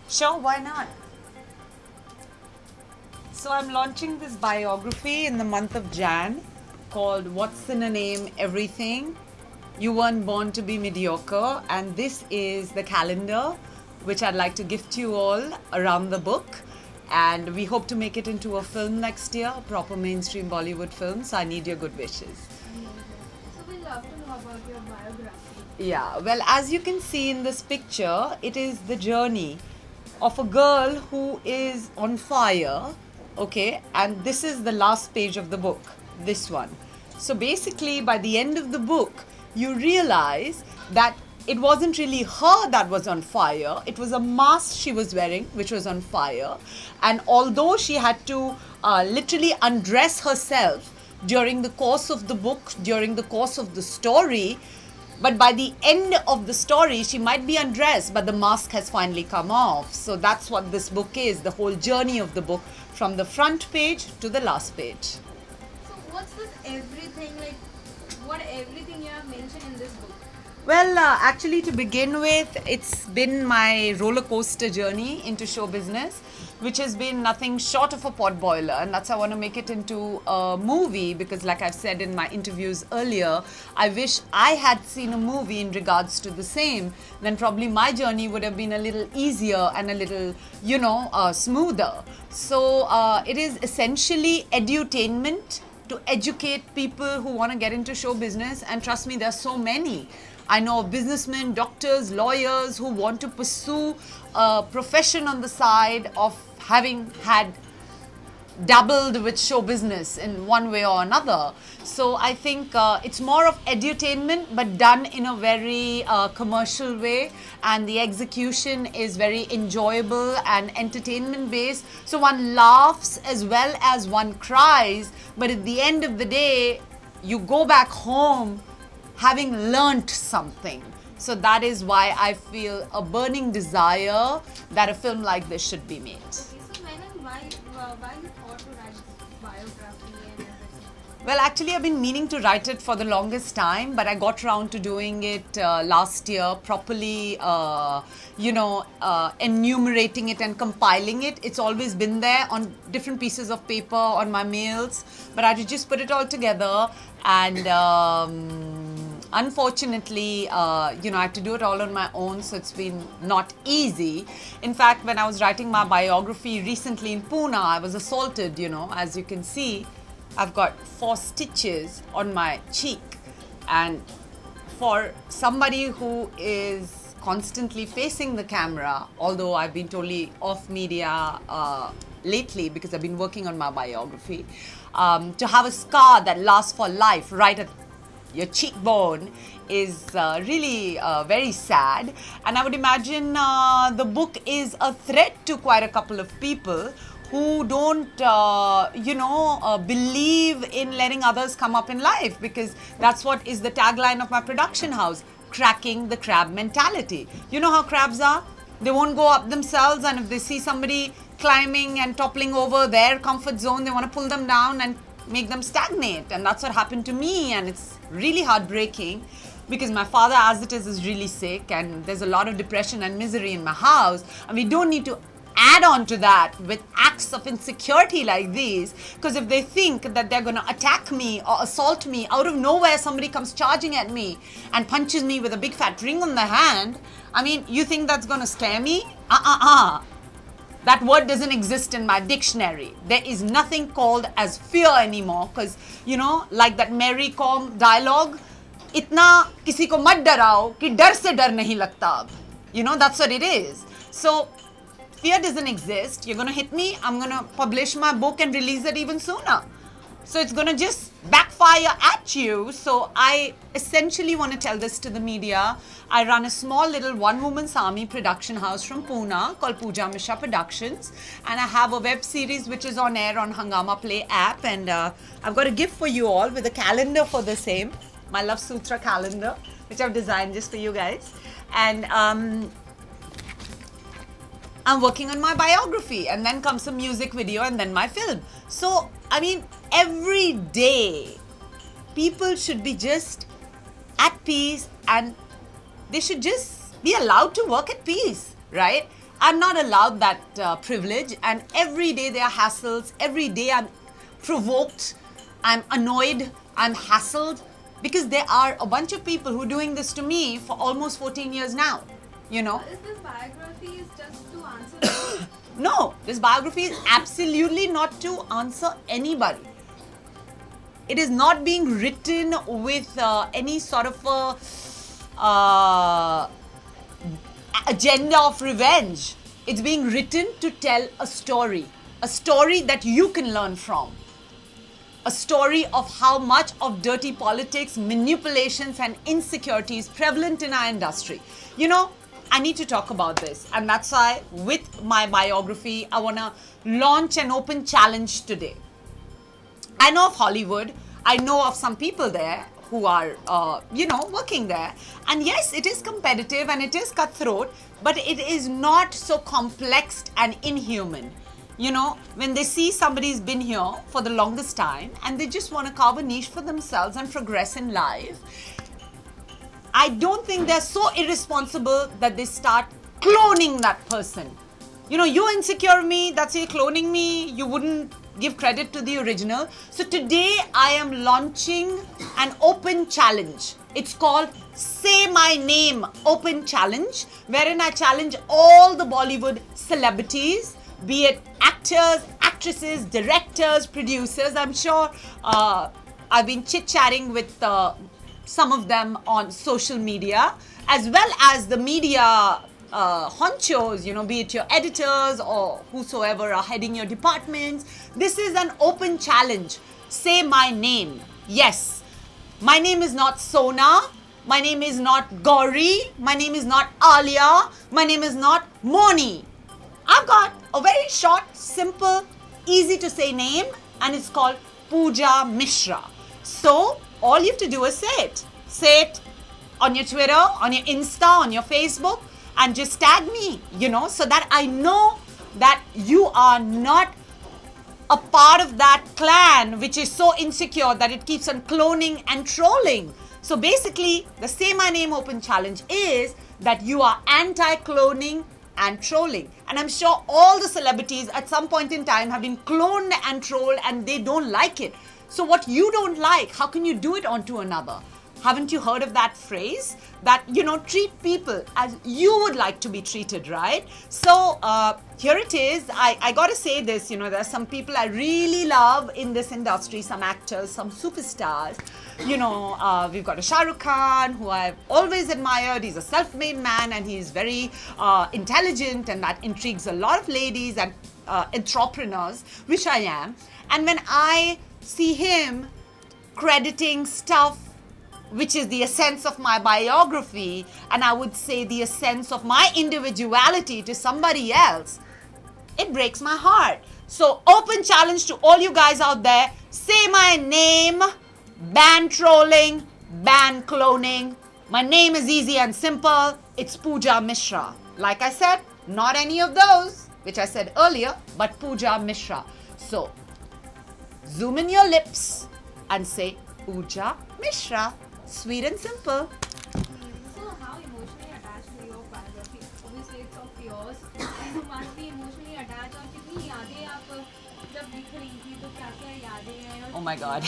Sure, why not? So I'm launching this biography in the month of Jan called What's in a Name, Everything. You weren't born to be mediocre, and this is the calendar which I'd like to gift you all around the book. And we hope to make it into a film next year, a proper mainstream Bollywood film. So I need your good wishes. So we'd love to know about your biography. Yeah, well, as you can see in this picture, it is the journey of a girl who is on fire, okay, and this is the last page of the book, this one. So basically, by the end of the book, you realize that it wasn't really her that was on fire, it was a mask she was wearing which was on fire. And although she had to literally undress herself during the course of the book, during the course of the story, but by the end of the story, she might be undressed, but the mask has finally come off. So that's what this book is, the whole journey of the book, from the front page to the last page. So what's this everything, like what everything you have mentioned in this book? Well, actually to begin with, it's been my roller coaster journey into show business, which has been nothing short of a pot boiler, and that's why I want to make it into a movie, because like I've said in my interviews earlier, I wish I had seen a movie in regards to the same. Then probably my journey would have been a little easier and a little, smoother. So it is essentially edutainment to educate people who want to get into show business, and trust me, there are so many. I know of businessmen, doctors, lawyers who want to pursue a profession on the side of having had dabbled with show business in one way or another. So I think it's more of edutainment, but done in a very commercial way, and the execution is very enjoyable and entertainment based. So one laughs as well as one cries, but at the end of the day, you go back home having learnt something. So that is why I feel a burning desire that a film like this should be made. Okay, so when and why you thought to write this biography and everything? Well, actually, I've been meaning to write it for the longest time, but I got around to doing it last year, properly, enumerating it and compiling it. It's always been there on different pieces of paper, on my mails, but I had to just put it all together, and unfortunately, I had to do it all on my own, so it's been not easy. In fact, when I was writing my biography recently in Pune, I was assaulted, as you can see. I've got 4 stitches on my cheek, and for somebody who is constantly facing the camera, although I've been totally off media lately because I've been working on my biography, to have a scar that lasts for life right at your cheekbone is really very sad. And I would imagine the book is a threat to quite a couple of people who don't, believe in letting others come up in life, because that's what is the tagline of my production house, cracking the crab mentality. You know how crabs are? They won't go up themselves, and if they see somebody climbing and toppling over their comfort zone, they want to pull them down and make them stagnate. And that's what happened to me, and it's really heartbreaking because my father, as it is really sick, and there's a lot of depression and misery in my house, and we don't need to add on to that with acts of insecurity like these, because if they think that they're going to attack me or assault me out of nowhere, somebody comes charging at me and punches me with a big fat ring on the hand, I mean, you think that's going to scare me? That word doesn't exist in my dictionary. There is nothing called as fear anymore, because, like that Mary Com dialogue, itna kisi ko mat darao ki dar se dar nahi lagta ab. That's what it is. So fear doesn't exist. You're going to hit me, I'm going to publish my book and release it even sooner. So it's going to just backfire at you. So I essentially want to tell this to the media. I run a small little one-woman's army production house from Pune called Pooja Mishra Productions. And I have a web series which is on air on Hungama Play app. And I've got a gift for you all with a calendar for the same. My Love Sutra calendar, which I've designed just for you guys. And I'm working on my biography, and then comes a music video, and then my film. So, I mean, every day, people should be just at peace, and they should just be allowed to work at peace, right? I'm not allowed that privilege, and every day there are hassles. Every day I'm provoked, I'm annoyed, I'm hassled, because there are a bunch of people who are doing this to me for almost 14 years now, you know. Is this biography is just to answer this? No, this biography is absolutely not to answer anybody. It is not being written with any sort of agenda of revenge. It's being written to tell a story that you can learn from. A story of how much of dirty politics, manipulations and insecurities prevalent in our industry. You know, I need to talk about this, and that's why with my biography, I want to launch an open challenge today. I know of Hollywood, I know of some people there who are, working there. And yes, it is competitive and it is cutthroat, but it is not so complex and inhuman. You know, when they see somebody's been here for the longest time and they just want to carve a niche for themselves and progress in life, I don't think they're so irresponsible that they start cloning that person. You know, you insecure me, that's you're cloning me, you wouldn't give credit to the original. So today I am launching an open challenge. It's called Say My Name Open Challenge, wherein I challenge all the Bollywood celebrities, be it actors, actresses, directors, producers. I'm sure I've been chit-chatting with some of them on social media, as well as the media honchos, you know, be it your editors or whosoever are heading your departments. This is an open challenge. Say my name. Yes, my name is not Sona, my name is not Gauri, my name is not Alia, my name is not Moni. I've got a very short, simple, easy to say name, and it's called Pooja Mishra. So all you have to do is say it. Say it on your Twitter, on your Insta, on your Facebook, and just tag me, you know, so that I know that you are not a part of that clan which is so insecure that it keeps on cloning and trolling. So basically, the Say My Name Open Challenge is that you are anti-cloning and trolling. And I'm sure all the celebrities at some point in time have been cloned and trolled and they don't like it. So what you don't like, how can you do it onto another? Haven't you heard of that phrase? That, you know, treat people as you would like to be treated, right? So here it is. I gotta say this, you know, there are some people I really love in this industry, some actors, some superstars. You know, we've got a Shah Rukh Khan, who I've always admired. He's a self-made man and he's very intelligent, and that intrigues a lot of ladies and entrepreneurs, which I am. And when I see him crediting stuff which is the essence of my biography, and I would say the essence of my individuality, to somebody else, it breaks my heart. So open challenge to all you guys out there. Say my name, ban trolling, ban cloning. My name is easy and simple. It's Pooja Mishra. Like I said, not any of those, which I said earlier, but Pooja Mishra. So zoom in your lips and say Pooja Mishra. Sweet and simple. So how emotionally attached to your biography? Obviously it's of yours. You must be emotionally attached. और कितनी यादें आप जब लिख रही थी तो क्या-क्या यादें हैं? Oh my God.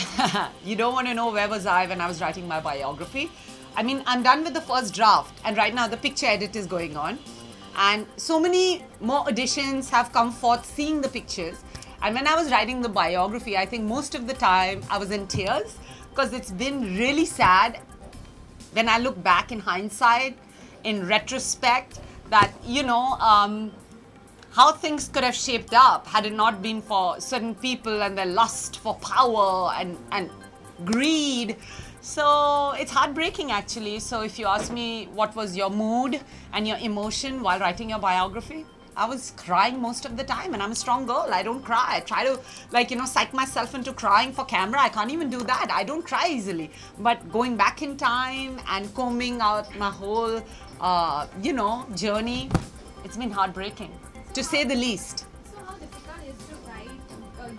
You don't want to know where was I when I was writing my biography. I mean, I'm done with the first draft and right now the picture edit is going on. And so many more additions have come forth seeing the pictures. And when I was writing the biography, I think most of the time I was in tears, because it's been really sad when I look back in hindsight, in retrospect, that, you know, how things could have shaped up had it not been for certain people and their lust for power and greed. So it's heartbreaking, actually. So if you ask me what was your mood and your emotion while writing your biography, I was crying most of the time, and I'm a strong girl. I don't cry. I try to, like, you know, psych myself into crying for camera. I can't even do that. I don't cry easily. But going back in time and combing out my whole, you know, journey, it's been heartbreaking, to say the least. So how difficult is to write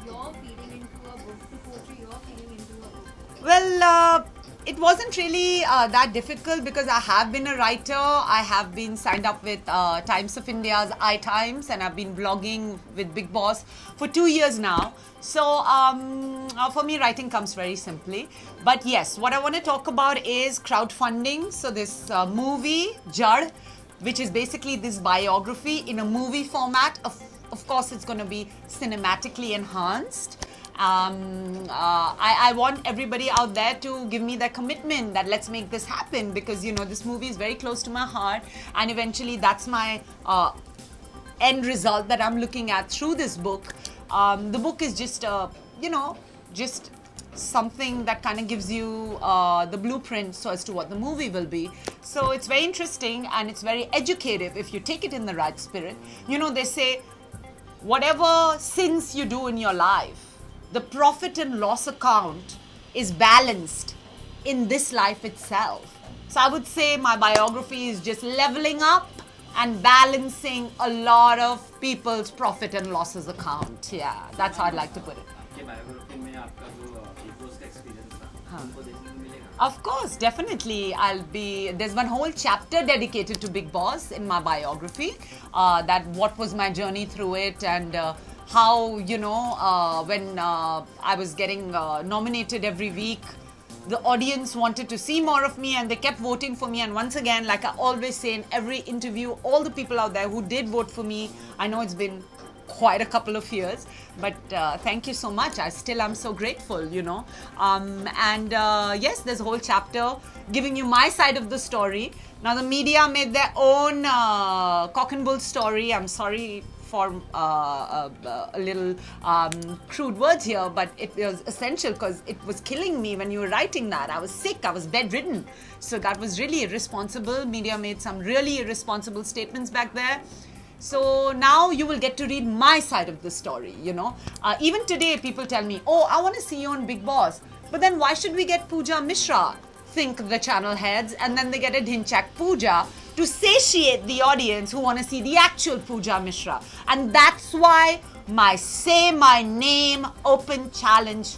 your feeling into a book, to portray your feeling into a book? Well, It wasn't really that difficult because I have been a writer. I have been signed up with Times of India's iTimes, and I've been blogging with Big Boss for 2 years now. So for me, writing comes very simply. But yes, what I want to talk about is crowdfunding. So this movie, Jad, which is basically this biography in a movie format. Of course, it's going to be cinematically enhanced. I want everybody out there to give me their commitment that let's make this happen, because you know this movie is very close to my heart, and eventually that's my end result that I'm looking at through this book. The book is just just something that kind of gives you the blueprint so as to what the movie will be. So it's very interesting and it's very educative if you take it in the right spirit. You know, they say whatever sins you do in your life, the profit and loss account is balanced in this life itself. So I would say my biography is just leveling up and balancing a lot of people's profit and losses account. Yeah, that's how I'd like to put it. Of course, definitely. There's one whole chapter dedicated to Big Boss in my biography, that what was my journey through it, and how, you know, when I was getting nominated every week, the audience wanted to see more of me and they kept voting for me. And once again, like I always say in every interview, all the people out there who did vote for me, I know it's been quite a couple of years, but thank you so much. I still am so grateful, you know. Yes, there's a whole chapter giving you my side of the story. Now the media made their own cock and bull story. I'm sorry for a little crude words here, but it was essential because it was killing me when you were writing that. I was sick, I was bedridden. So that was really irresponsible. Media made some really irresponsible statements back there. So now you will get to read my side of the story, you know. Even today people tell me, oh, I want to see you on Big Boss. But then why should we get Pooja Mishra? Think the channel heads, and then they get a Dhinchak Pooja to satiate the audience who want to see the actual Pooja Mishra. And that's why my Say My Name open challenge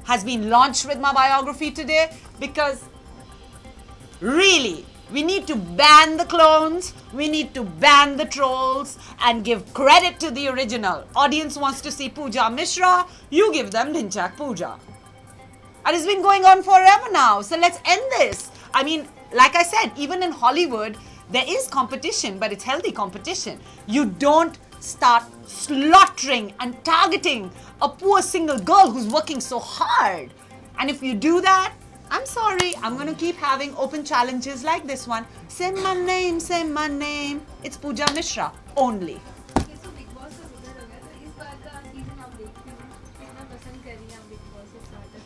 has been launched with my biography today, because really, we need to ban the clones, we need to ban the trolls and give credit to the original. Audience wants to see Pooja Mishra, you give them Dhinchak Pooja. And it's been going on forever now, so let's end this. I mean, like I said, even in Hollywood, there is competition, but it's healthy competition. You don't start slaughtering and targeting a poor single girl who's working so hard. And if you do that, I'm sorry, I'm going to keep having open challenges like this one. Say my name, say my name. It's Pooja Mishra only. Okay, so Big Boss का विजय हो गया, तो इस बार का season आप देखते हो, कितना पसंद कर रही हैं आप Big Boss से start तक?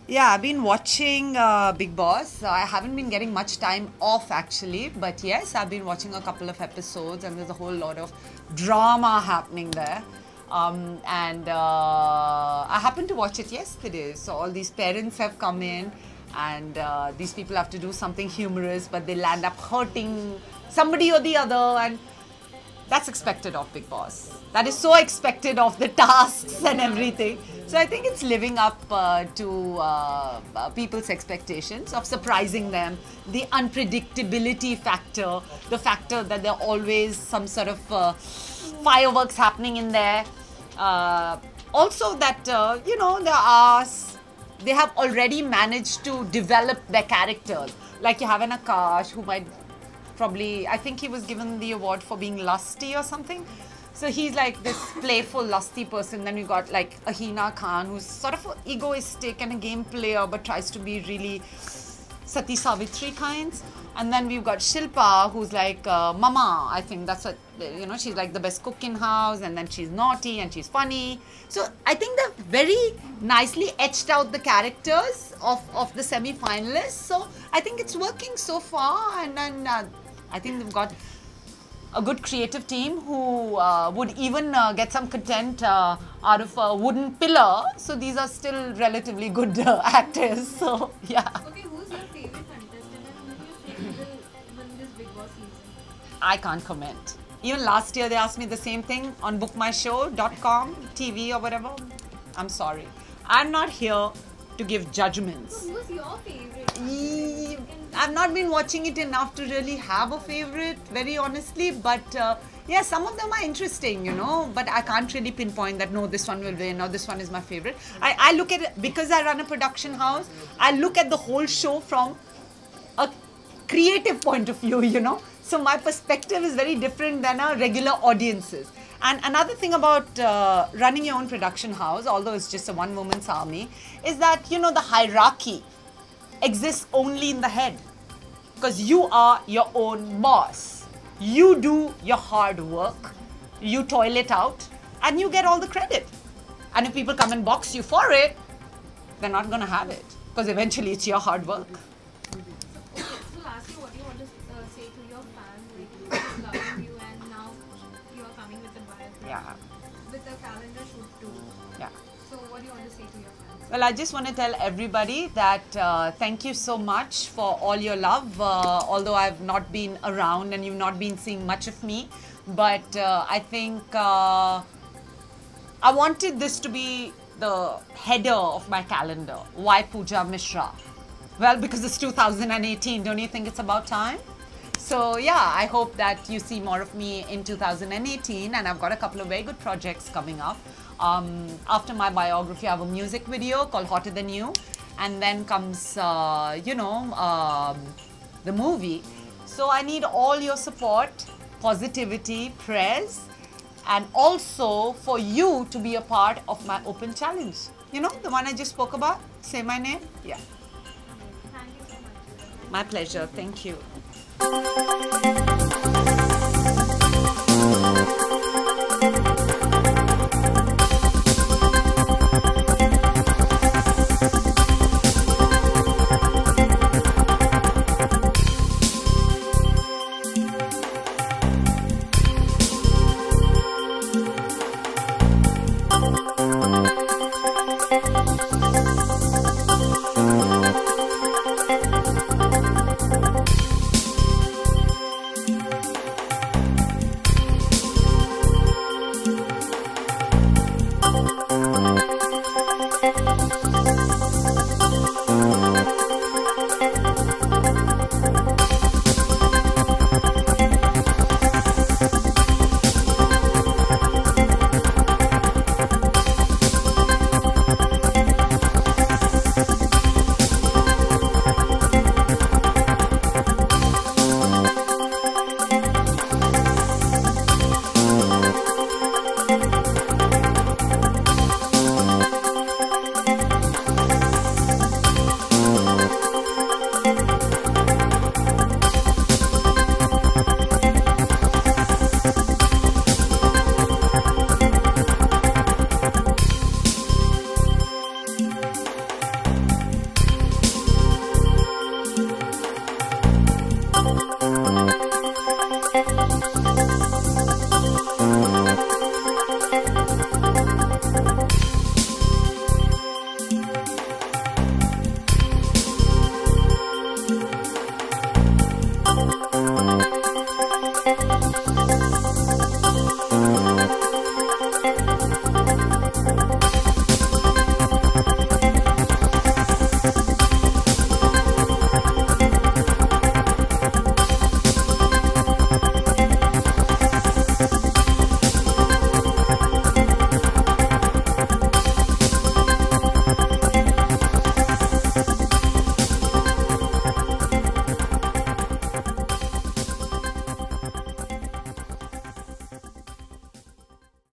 Yeah, I've been watching Big Boss. I haven't been getting much time off actually, but yes, I've been watching a couple of episodes and there's a whole lot of drama happening there. I happened to watch it yesterday. So all these parents have come in and these people have to do something humorous, but they'll end up hurting somebody or the other, and that's expected of Big Boss. That is so expected of the tasks and everything. So I think it's living up to people's expectations of surprising them. The unpredictability factor, the factor that there are always some sort of fireworks happening in there. Also that, you know, they have already managed to develop their characters. Like you have an Akash who might probably, I think he was given the award for being lusty or something. So he's like this playful, lusty person. Then we got like Ahina Khan, who's sort of egoistic and a game player, but tries to be really Sati Savitri kinds. And then we've got Shilpa, who's like Mama. I think that's what, you know, she's like the best cook in house, and then she's naughty and she's funny. So I think they've very nicely etched out the characters of the semi-finalists. So I think it's working so far, and then I think they've got a good creative team who would even get some content out of a wooden pillar. So these are still relatively good actors. So yeah. Okay, who's your favorite contestant and who do you think will win this Big Boss season? I can't comment. Even last year they asked me the same thing on bookmyshow.com, TV or whatever. I'm sorry. I'm not here to give judgments. So who's your favorite? I've not been watching it enough to really have a favorite, very honestly, but yeah, some of them are interesting, you know, but I can't really pinpoint that, no, this one will win or this one is my favorite. I look at it, because I run a production house, I look at the whole show from a creative point of view, you know. So my perspective is very different than a regular audience's. And another thing about running your own production house, although it's just a one-woman's army, is that, you know, the hierarchy exists only in the head. Because you are your own boss. You do your hard work, you toil it out, and you get all the credit. And if people come and box you for it, they're not going to have it. Because eventually it's your hard work. So lastly, what do you want to say to your fans, like who's loving you, and now you are coming with a biography, Yeah. with a calendar shoot too. Yeah. So what do you want to say to your fans? Well, I just want to tell everybody that thank you so much for all your love. Although I've not been around and you've not been seeing much of me, but I think I wanted this to be the header of my calendar. Why Pooja Mishra? Well, because it's 2018. Don't you think it's about time? So yeah, I hope that you see more of me in 2018, and I've got a couple of very good projects coming up. After my biography, I have a music video called Hotter Than You, and then comes, you know, the movie. So I need all your support, positivity, prayers, and also for you to be a part of my open challenge. You know, the one I just spoke about? Say my name? Yeah. Thank you so much. My pleasure. Thank you.